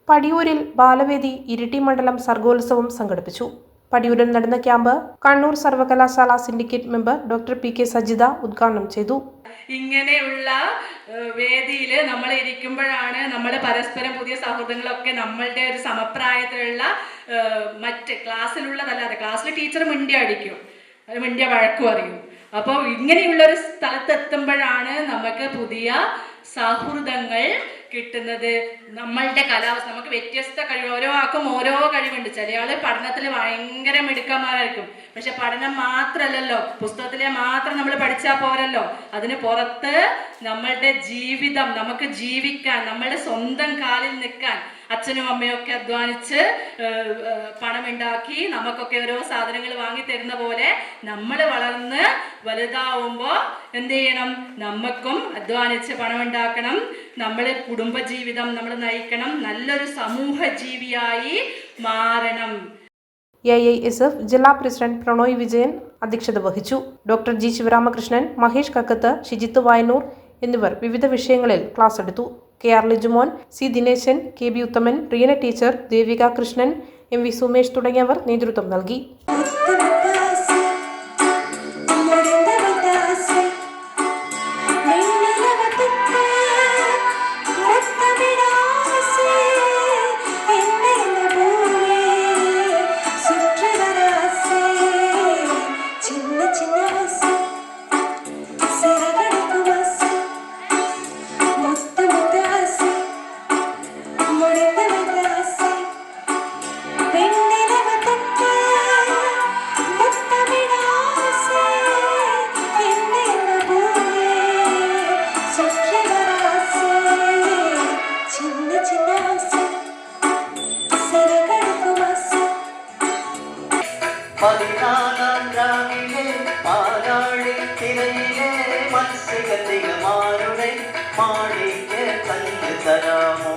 പടിയൂരിൽ ബാലവേദി ഇരിട്ടി മണ്ഡലം സർഗോത്സവം സംഘടിപ്പിച്ചു. പടിയൂരിൽ നടന്ന ക്യാമ്പ് കണ്ണൂർ സർവകലാശാല syndicate member doctor P K. Sajitha ഉദ്ഘാടനം ചെയ്തു. ഇങ്ങനെയുള്ള വേദിയിൽ നമ്മൾ ഇരിക്കുമ്പോഴാണ് നമ്മൾ പരസ്പരം പുതിയ സൗഹൃദങ്ങളൊക്കെ നമ്മളുടെ ഒരു സമപ്രായത്തിലുള്ള മറ്റ് ക്ലാസ്സിലുള്ളതല്ലാതെ, ക്ലാസ്സിൽ ടീച്ചർ മിണ്ടിയ അടിക്കും, മിണ്ടിയ വഴക്കും അറിയും. അപ്പോൾ ഇങ്ങനെയുള്ളൊരു സ്ഥലത്തെത്തുമ്പോഴാണ് നമുക്ക് പുതിയ സൗഹൃദങ്ങൾ കിട്ടുന്നത്. നമ്മളുടെ കാലാവസ്ഥ, നമുക്ക് വ്യത്യസ്ത കഴിവ്, ഓരോ ആൾക്കും ഓരോ കഴിവുണ്ട്. ചില ആൾ പഠനത്തിൽ ഭയങ്കര മിടുക്കന്മാരായിരിക്കും. പക്ഷെ പഠനം മാത്രമല്ലല്ലോ, പുസ്തകത്തിലെ മാത്രം നമ്മൾ പഠിച്ചാൽ പോരല്ലോ. അതിന് പുറത്ത് നമ്മളുടെ ജീവിതം, നമുക്ക് ജീവിക്കാൻ, നമ്മളുടെ സ്വന്തം കാലിൽ നിൽക്കാൻ അച്ഛനും അമ്മയൊക്കെ അധ്വാനിച്ച് പണമുണ്ടാക്കി നമുക്കൊക്കെ ഓരോ സാധനങ്ങൾ വാങ്ങി തരുന്ന പോലെ നമ്മൾ വളർന്ന് വലുതാവുമ്പോൾ എന്ത് ചെയ്യണം? നമുക്കും അധ്വാനിച്ച് പണമുണ്ടാക്കണം, നമ്മൾ കുടുംബജീവിതം നമ്മൾ നയിക്കണം, നല്ലൊരു സമൂഹ ജീവിയായി മാറണം. AISF ജില്ലാ പ്രസിഡന്റ് പ്രണോയ് വിജയൻ അധ്യക്ഷത വഹിച്ചു. ഡോക്ടർ ജി ശിവരാമകൃഷ്ണൻ, മഹേഷ് കക്കത്ത്, ഷിജിത്ത് വയനൂർ എന്നിവർ വിവിധ വിഷയങ്ങളിൽ ക്ലാസ് എടുത്തു. KR Lijumon, C Dineshan, KB ഉത്തമൻ, റീന ടീച്ചർ, ദേവിക കൃഷ്ണൻ, MV സുമേഷ് തുടങ്ങിയവർ നേതൃത്വം നൽകി. പതിനാലാം രാവിലെ പാലാഴി തിരയിലെ മത്സ്യകന്യകമാരുടെ മാളിക കണ്ടു തരാമോ?